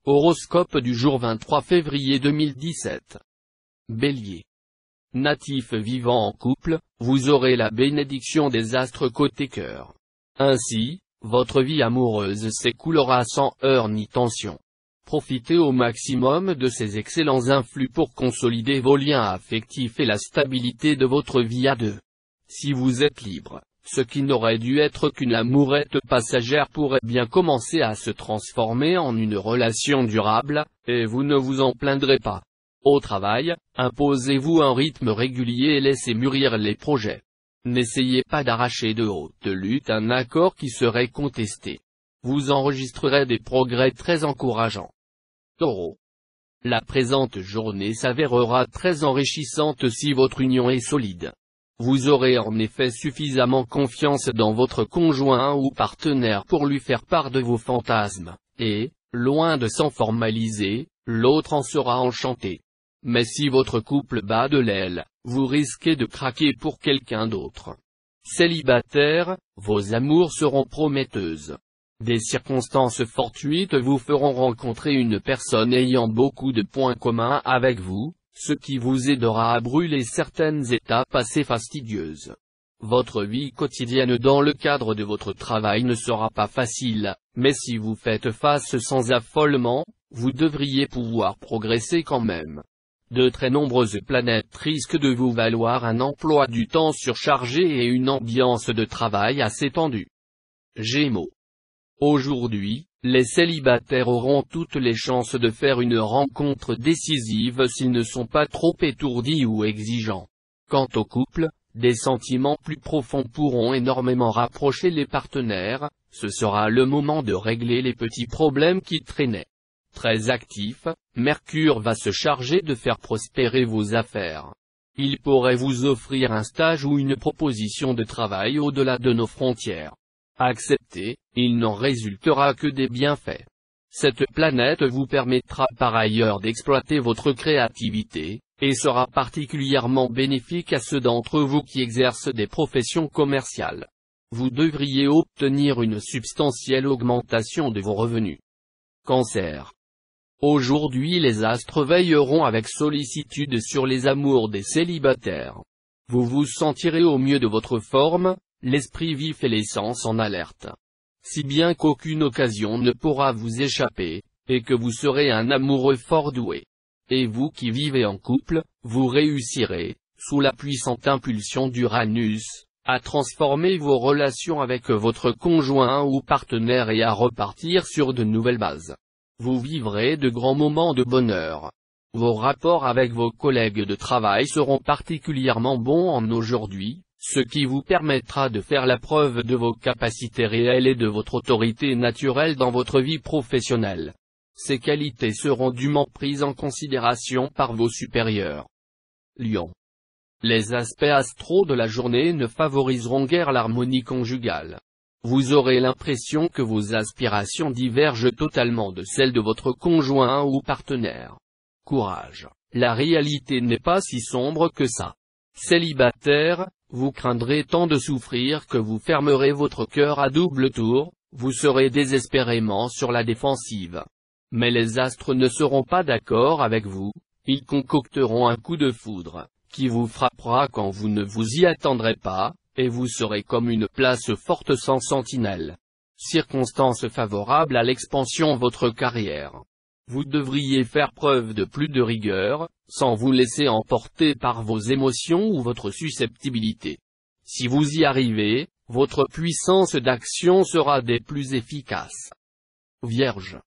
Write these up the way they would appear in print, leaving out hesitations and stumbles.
Horoscope du jour 23 février 2017. Bélier. Natif vivant en couple, vous aurez la bénédiction des astres côté cœur. Ainsi, votre vie amoureuse s'écoulera sans heurts ni tension. Profitez au maximum de ces excellents influx pour consolider vos liens affectifs et la stabilité de votre vie à deux. Si vous êtes libre, ce qui n'aurait dû être qu'une amourette passagère pourrait bien commencer à se transformer en une relation durable, et vous ne vous en plaindrez pas. Au travail, imposez-vous un rythme régulier et laissez mûrir les projets. N'essayez pas d'arracher de haute lutte un accord qui serait contesté. Vous enregistrerez des progrès très encourageants. Taureau. La présente journée s'avérera très enrichissante si votre union est solide. Vous aurez en effet suffisamment confiance dans votre conjoint ou partenaire pour lui faire part de vos fantasmes, et, loin de s'en formaliser, l'autre en sera enchanté. Mais si votre couple bat de l'aile, vous risquez de craquer pour quelqu'un d'autre. Célibataire, vos amours seront prometteuses. Des circonstances fortuites vous feront rencontrer une personne ayant beaucoup de points communs avec vous, ce qui vous aidera à brûler certaines étapes assez fastidieuses. Votre vie quotidienne dans le cadre de votre travail ne sera pas facile, mais si vous faites face sans affolement, vous devriez pouvoir progresser quand même. De très nombreuses planètes risquent de vous valoir un emploi du temps surchargé et une ambiance de travail assez tendue. Gémeaux. Aujourd'hui, les célibataires auront toutes les chances de faire une rencontre décisive s'ils ne sont pas trop étourdis ou exigeants. Quant au couple, des sentiments plus profonds pourront énormément rapprocher les partenaires, ce sera le moment de régler les petits problèmes qui traînaient. Très actif, Mercure va se charger de faire prospérer vos affaires. Il pourrait vous offrir un stage ou une proposition de travail au-delà de nos frontières. Acceptez, il n'en résultera que des bienfaits. Cette planète vous permettra par ailleurs d'exploiter votre créativité, et sera particulièrement bénéfique à ceux d'entre vous qui exercent des professions commerciales. Vous devriez obtenir une substantielle augmentation de vos revenus. Cancer. Aujourd'hui les astres veilleront avec sollicitude sur les amours des célibataires. Vous vous sentirez au mieux de votre forme, l'esprit vif et les sens en alerte. Si bien qu'aucune occasion ne pourra vous échapper, et que vous serez un amoureux fort doué. Et vous qui vivez en couple, vous réussirez, sous la puissante impulsion d'Uranus, à transformer vos relations avec votre conjoint ou partenaire et à repartir sur de nouvelles bases. Vous vivrez de grands moments de bonheur. Vos rapports avec vos collègues de travail seront particulièrement bons en aujourd'hui, ce qui vous permettra de faire la preuve de vos capacités réelles et de votre autorité naturelle dans votre vie professionnelle. Ces qualités seront dûment prises en considération par vos supérieurs. Lion. Les aspects astraux de la journée ne favoriseront guère l'harmonie conjugale. Vous aurez l'impression que vos aspirations divergent totalement de celles de votre conjoint ou partenaire. Courage, la réalité n'est pas si sombre que ça. Célibataire, vous craindrez tant de souffrir que vous fermerez votre cœur à double tour, vous serez désespérément sur la défensive. Mais les astres ne seront pas d'accord avec vous, ils concocteront un coup de foudre, qui vous frappera quand vous ne vous y attendrez pas, et vous serez comme une place forte sans sentinelle. Circonstance favorable à l'expansion de votre carrière. Vous devriez faire preuve de plus de rigueur, sans vous laisser emporter par vos émotions ou votre susceptibilité. Si vous y arrivez, votre puissance d'action sera des plus efficaces. Vierge.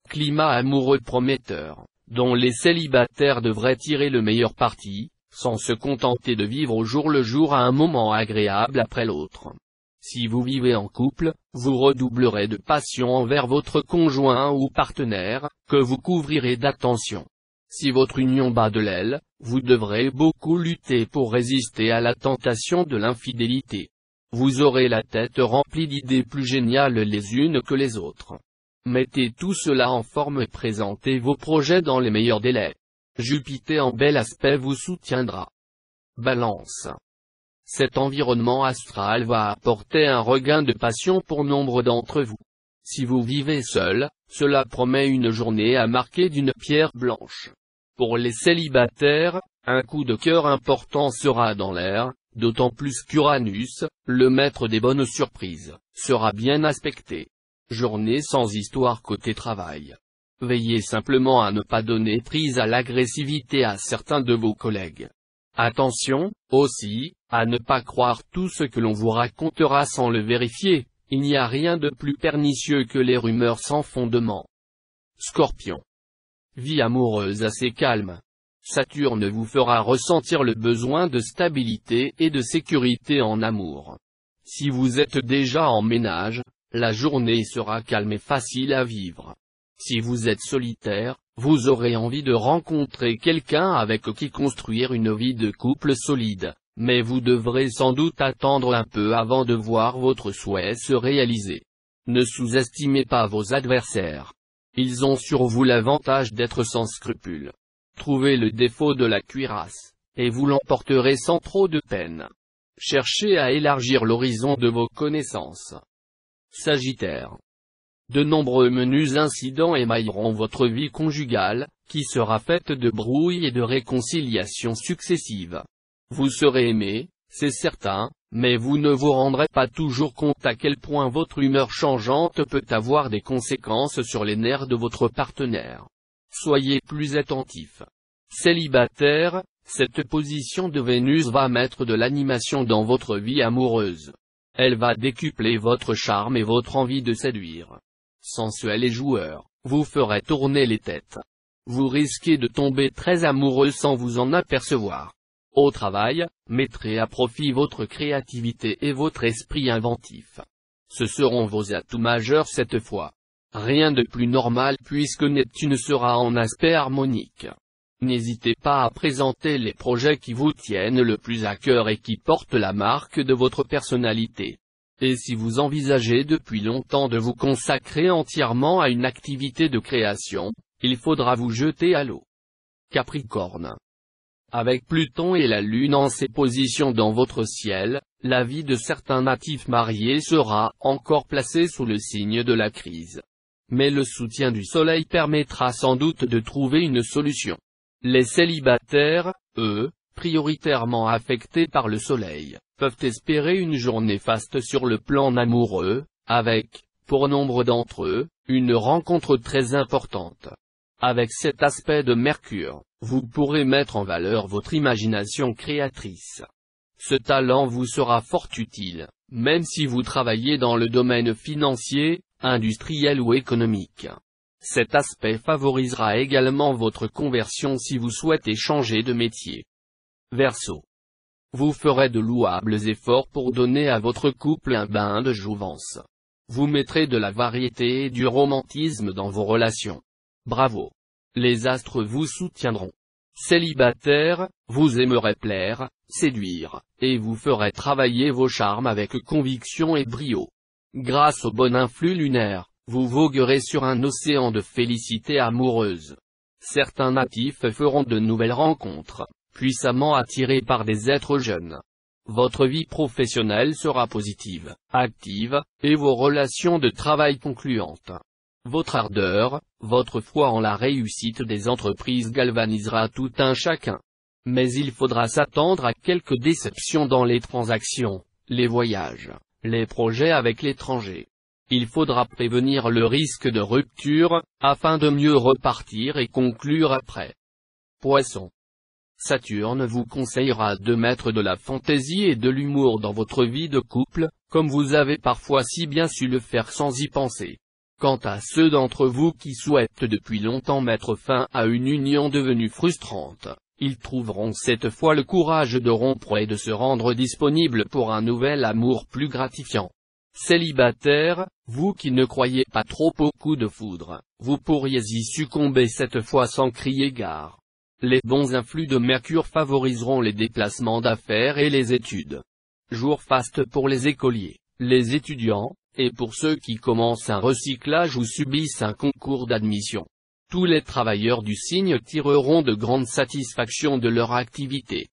Climat amoureux prometteur, dont les célibataires devraient tirer le meilleur parti, sans se contenter de vivre au jour le jour à un moment agréable après l'autre. Si vous vivez en couple, vous redoublerez de passion envers votre conjoint ou partenaire, que vous couvrirez d'attention. Si votre union bat de l'aile, vous devrez beaucoup lutter pour résister à la tentation de l'infidélité. Vous aurez la tête remplie d'idées plus géniales les unes que les autres. Mettez tout cela en forme et présentez vos projets dans les meilleurs délais. Jupiter en bel aspect vous soutiendra. Balance. Cet environnement astral va apporter un regain de passion pour nombre d'entre vous. Si vous vivez seul, cela promet une journée à marquer d'une pierre blanche. Pour les célibataires, un coup de cœur important sera dans l'air, d'autant plus qu'Uranus, le maître des bonnes surprises, sera bien aspecté. Journée sans histoire côté travail. Veillez simplement à ne pas donner prise à l'agressivité à certains de vos collègues. Attention, aussi, à ne pas croire tout ce que l'on vous racontera sans le vérifier, il n'y a rien de plus pernicieux que les rumeurs sans fondement. Scorpion. Vie amoureuse assez calme. Saturne vous fera ressentir le besoin de stabilité et de sécurité en amour. Si vous êtes déjà en ménage, la journée sera calme et facile à vivre. Si vous êtes solitaire, vous aurez envie de rencontrer quelqu'un avec qui construire une vie de couple solide, mais vous devrez sans doute attendre un peu avant de voir votre souhait se réaliser. Ne sous-estimez pas vos adversaires. Ils ont sur vous l'avantage d'être sans scrupules. Trouvez le défaut de la cuirasse, et vous l'emporterez sans trop de peine. Cherchez à élargir l'horizon de vos connaissances. Sagittaire. De nombreux menus incidents émailleront votre vie conjugale, qui sera faite de brouilles et de réconciliations successives. Vous serez aimé, c'est certain, mais vous ne vous rendrez pas toujours compte à quel point votre humeur changeante peut avoir des conséquences sur les nerfs de votre partenaire. Soyez plus attentif. Célibataire, cette position de Vénus va mettre de l'animation dans votre vie amoureuse. Elle va décupler votre charme et votre envie de séduire. Sensuel et joueur, vous ferez tourner les têtes. Vous risquez de tomber très amoureux sans vous en apercevoir. Au travail, mettrez à profit votre créativité et votre esprit inventif. Ce seront vos atouts majeurs cette fois. Rien de plus normal puisque Neptune sera en aspect harmonique. N'hésitez pas à présenter les projets qui vous tiennent le plus à cœur et qui portent la marque de votre personnalité. Et si vous envisagez depuis longtemps de vous consacrer entièrement à une activité de création, il faudra vous jeter à l'eau. Capricorne. Avec Pluton et la Lune en ses positions dans votre ciel, la vie de certains natifs mariés sera encore placée sous le signe de la crise. Mais le soutien du Soleil permettra sans doute de trouver une solution. Les célibataires, eux, prioritairement affectés par le Soleil, peuvent espérer une journée faste sur le plan amoureux, avec, pour nombre d'entre eux, une rencontre très importante. Avec cet aspect de Mercure, vous pourrez mettre en valeur votre imagination créatrice. Ce talent vous sera fort utile, même si vous travaillez dans le domaine financier, industriel ou économique. Cet aspect favorisera également votre conversion si vous souhaitez changer de métier. Verseau. Vous ferez de louables efforts pour donner à votre couple un bain de jouvence. Vous mettrez de la variété et du romantisme dans vos relations. Bravo. Les astres vous soutiendront. Célibataire, vous aimerez plaire, séduire, et vous ferez travailler vos charmes avec conviction et brio. Grâce au bon influx lunaire, vous voguerez sur un océan de félicité amoureuse. Certains natifs feront de nouvelles rencontres, puissamment attirés par des êtres jeunes. Votre vie professionnelle sera positive, active, et vos relations de travail concluantes. Votre ardeur, votre foi en la réussite des entreprises galvanisera tout un chacun. Mais il faudra s'attendre à quelques déceptions dans les transactions, les voyages, les projets avec l'étranger. Il faudra prévenir le risque de rupture, afin de mieux repartir et conclure après. Poisson. Saturne vous conseillera de mettre de la fantaisie et de l'humour dans votre vie de couple, comme vous avez parfois si bien su le faire sans y penser. Quant à ceux d'entre vous qui souhaitent depuis longtemps mettre fin à une union devenue frustrante, ils trouveront cette fois le courage de rompre et de se rendre disponibles pour un nouvel amour plus gratifiant. Célibataire, vous qui ne croyez pas trop au coup de foudre, vous pourriez y succomber cette fois sans crier gare. Les bons influx de Mercure favoriseront les déplacements d'affaires et les études. Jour faste pour les écoliers, les étudiants, et pour ceux qui commencent un recyclage ou subissent un concours d'admission. Tous les travailleurs du signe tireront de grandes satisfactions de leur activité.